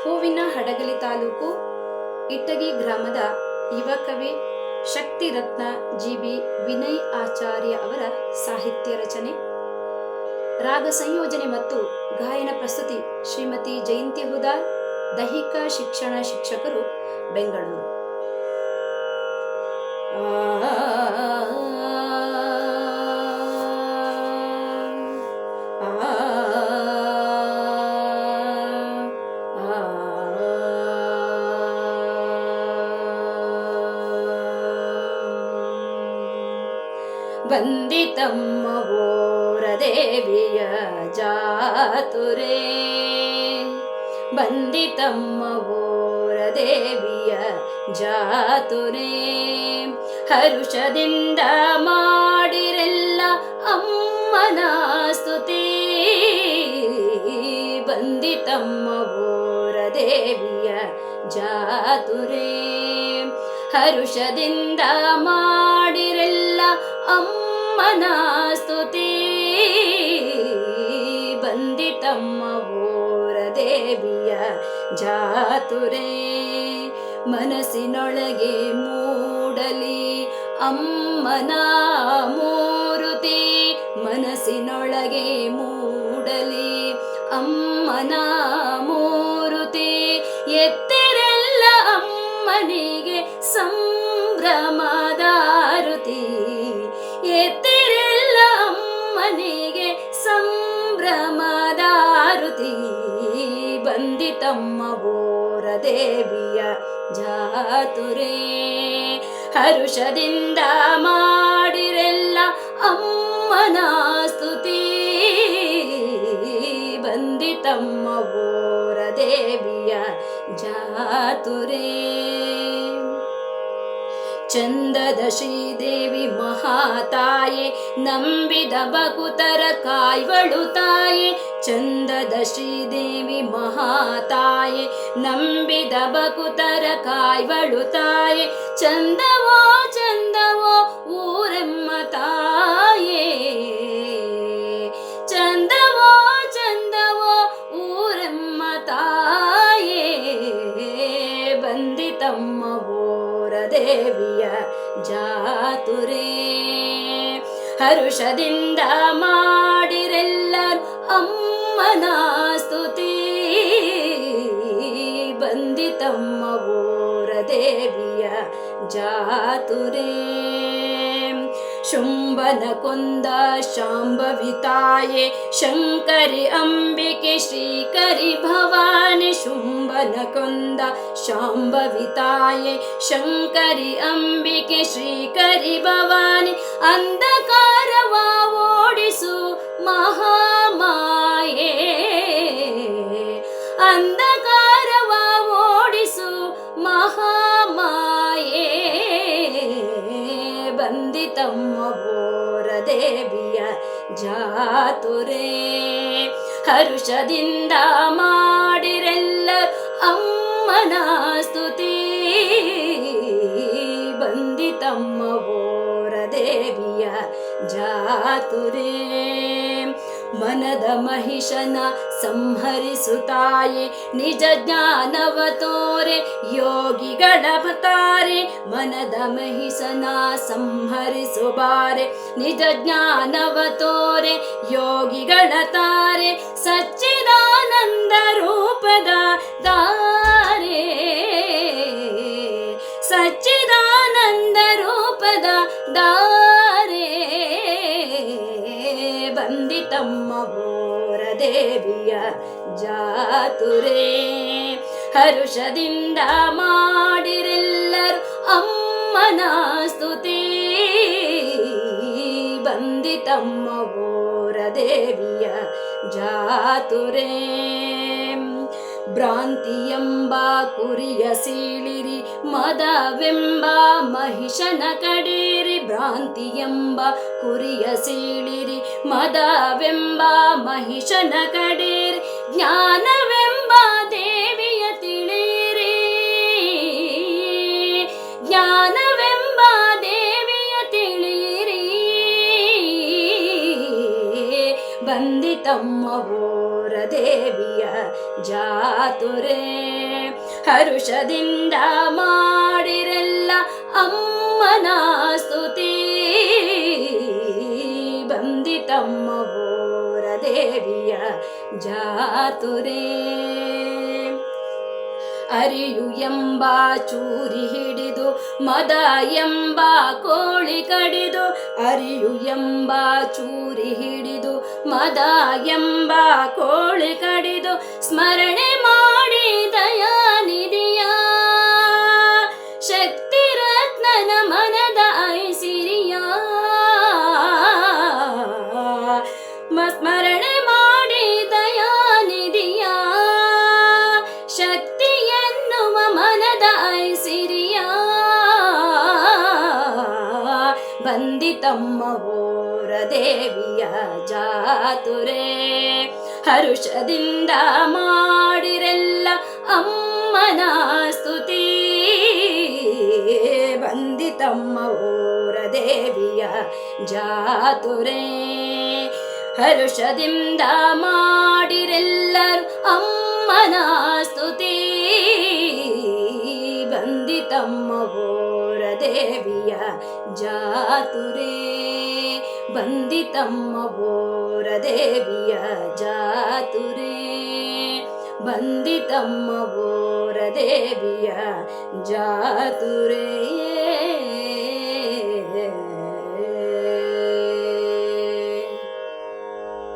ಹೂವಿನ ಹಡಗಲಿ ತಾಲೂಕು ಇಟ್ಟಗಿ ಗ್ರಾಮದ ಯುವ ಕವಿ ಶಕ್ತಿರತ್ನ ಜಿ.ಬಿ. ವಿನಯ್ ಆಚಾರ್ಯ ಅವರ ಸಾಹಿತ್ಯ ರಚನೆ. ರಾಗ ಸಂಯೋಜನೆ ಮತ್ತು ಗಾಯನ ಪ್ರಸ್ತುತಿ ಶ್ರೀಮತಿ ಜಯಂತಿ ಹುದಾರ್, ದೈಹಿಕ ಶಿಕ್ಷಣ ಶಿಕ್ಷಕರು, ಬೆಂಗಳೂರು. ಬಂದಿತಮ್ಮ ಓರ ದೇವಿಯ ಜಾತುರೆ, ಬಂದಿತಮ್ಮ ಓರ ದೇವಿಯ ಜಾತುರೆ, ಹರುಷದಿಂದ ಮಾಡಿರೆಲ್ಲ ಅಮ್ಮನ ಸ್ತುತಿ. ಬಂದಿತಮ್ಮ ಓರ ದೇವಿಯ ಜಾತುರೆ, ಹರುಷದಿಂದ ಮಾಡಿರೆಲ್ಲ ಅಮ್ಮನ ಸ್ತುತಿ. ಬಂದಿತಮ್ಮ ಓರ ದೇವಿಯ ಜಾತುರೆ, ಮನಸ್ಸಿನೊಳಗೆ ಮೂಡಲಿ ಅಮ್ಮನ ಮೂರುತಿ, ಮನಸ್ಸಿನೊಳಗೆ ಮೂಡಲಿ ಅಮ್ಮನ ಮೂರುತಿ. ಎತ್ತಿರೆಲ್ಲ ಅಮ್ಮನಿಗೆ ಸಂಭ್ರಮದಾರುತಿ, ಎತ್ತಿರೆಲ್ಲ ಅಮ್ಮನಿಗೆ ಸಂಭ್ರಮದಾರುತಿ. ಬಂದಿತಮ್ಮ ಓರ ದೇವಿಯ ಜಾತುರೆ, ಹರುಷದಿಂದ ಮಾಡಿರೆಲ್ಲ ಅಮ್ಮನ ಸ್ತುತಿ. ಬಂದಿತಮ್ಮ ಓರ ದೇವಿಯ ಜಾತುರೆ. ಚಂದದ ಶ್ರೀದೇವಿ ಮಹಾತಾಯೆ, ನಂಬಿದ ಭಕುತರ ಕಾಯ್ವಳು ತಾಯೆ. ಚಂದದ ಶ್ರೀದೇವಿ ಮಹಾತಾಯೆ, ನಂಬಿದ ಭಕುತರ ಕಾಯ್ವಳು ತಾಯೆ. ಚಂದವೋ ಚಂದವೋ ಊರೆಮ್ಮ ತಾಯೇ, ಚಂದವೋ ಚಂದವೋ ಊರೆಮ್ಮ ತಾಯೇ. ಬಂದಿತಮ್ಮ ಓರ ದೇವಿಯ ಜಾತುರೆ, ಹರುಷದಿಂದ ಮಾಡಿರೆಲ್ಲರು ಅಮ್ಮನ ಸ್ತುತಿ. ಬಂದಿತಮ್ಮ ಓರ ದೇವಿಯ ಜಾತುರೆ. ಶುಂಭನ ಕೊಂದ ಶಾಂಭವಿ ತಾಯೆ, ಶಂಕರಿ ಅಂಬಿಕೆ ಶ್ರೀಕರಿ ಭವಾನಿ. ಶುಂಭನ ಕೊಂದ ಶಾಂಭವಿ ತಾಯೆ, ಶಂಕರಿ ಅಂಬಿಕೆ ಶ್ರೀಕರಿ ಭವಾನಿ. ಅಂಧಕಾರವ ಓಡಿಸು ಮಹಾಮಾಯೆ, ಅಂಧಕಾರವ ಓಡಿಸು ಮಹಾಮಾಯೆ. ಬಂದಿತಮ್ಮ ಓರ ದೇವಿಯ ಜಾತುರೆ, ಹರುಷದಿಂದ ಮಾಡಿರೆಲ್ಲ ಅಮ್ಮನ ಸ್ತುತಿ. ಬಂದಿತಮ್ಮ ಓರ ದೇವಿಯ ಜಾತುರೆ. ಮನದ ಮಹಿಷನ ಸಂಹರಿಸುತ್ತಾಯೆ, ನಿಜ ಜ್ಞಾನವ ತೋರೆ ಯೋಗಿಗಳ ಭತಾರೆ. ಮನದ ಮಹಿಷನ ಸಂಹರಿಸುಬಾರೆ, ನಿಜ ಜ್ಞಾನವ ತೋರೆ ಯೋಗಿಗಳ ತಾರೆ. ಸಚ್ಚಿದಾನಂದ ರೂಪದ ದಾರೆ, ಸಚ್ಚಿದಾನಂದ ರೂಪದ ದಾರೆ. ಬಂದಿತಮ್ಮ ಓರ ದೇವಿಯ ಜಾತುರೆ, ಹರುಷದಿಂದ ಮಾಡಿರೆಲ್ಲರು ಅಮ್ಮನ ಸ್ತುತಿ. ಬಂದಿತಮ್ಮ ಓರ ದೇವಿಯ ಜಾತುರೆ. ಭ್ರಾಂತಿಯೆಂಬ ಕುರಿಯ ಸೀಳಿರಿ, ಮದವೆಂಬ ಮಹಿಷನ ಕಡೀರಿ. ಭ್ರಾಂತಿಯೆಂಬ ಕುರಿಯ ಸೀಳಿರಿ, ಮದವೆಂಬ ಮಹಿಷನ ಕಡೀರಿ. ಜ್ಞಾನವೆಂಬ ದೇವಿಯ ತಿಳಿರಿ, ಜ್ಞಾನವೆಂಬ ದೇವಿಯ ತಿಳಿರಿ. ಬಂದಿತಮ್ಮ ಓರ ದೇವಿಯ ಜಾತುರೆ. ಹರುಷದಿಂದ ಮಾಡಿರೆಲ್ಲ ಅಮ್ಮನ ಸ್ತುತಿ, ಬಂದಿತಮ್ಮ ಬೋರ ದೇವಿಯ ಜಾತುರೆ. ಅರಿಯು ಎಂಬ ಚೂರಿ ಹಿಡಿದು ಮದ ಎಂಬ ಕೋಳಿ ಕಡಿದು, ಅರಿಯು ಎಂಬ ಚೂರಿ ಹಿಡಿದು ಮದ ಎಂಬ ಕೋಳಿ ಕಡಿದು, ಸ್ಮರಣೆ ಮಾಡಿ ದಯಾನಿಧಿಯ ಶಕ್ತಿ ರತ್ನನ ಮನದ ಐಸಿರಿಯ, ಸ್ಮರಣೆ ಮಾಡಿ ದಯಾನಿಧಿಯ ಶಕ್ತಿ ಎನ್ನುವ ಮನದ ಐಸಿರಿಯ, ಬಂದಿತಮ್ಮ ಬೋರ ದೇವಿಯ ಜಾತುರೆ. ಹರುಷದಿಂದ ಮಾಡಿರೆಲ್ಲ ಅಮ್ಮನ ಸ್ತುತಿ, ಬಂದಿತಮ್ಮ ಬೋರ ದೇವಿಯ ಜಾತುರೆ. ಹರುಷದಿಂದ ಮಾಡಿರೆಲ್ಲರು ಅಮ್ಮನ ಸ್ತುತಿ, ಬಂದಿತಮ್ಮ ಬೋರ ದೇವಿಯ ಜಾತುರೆ. ಬಂದಿತಮ್ಮ ಬೋರ ದೇವಿಯ ಜಾತುರೆ, ಬಂದಿತಮ್ಮ ಬೋರ ದೇವಿಯ ಜಾತುರೆ.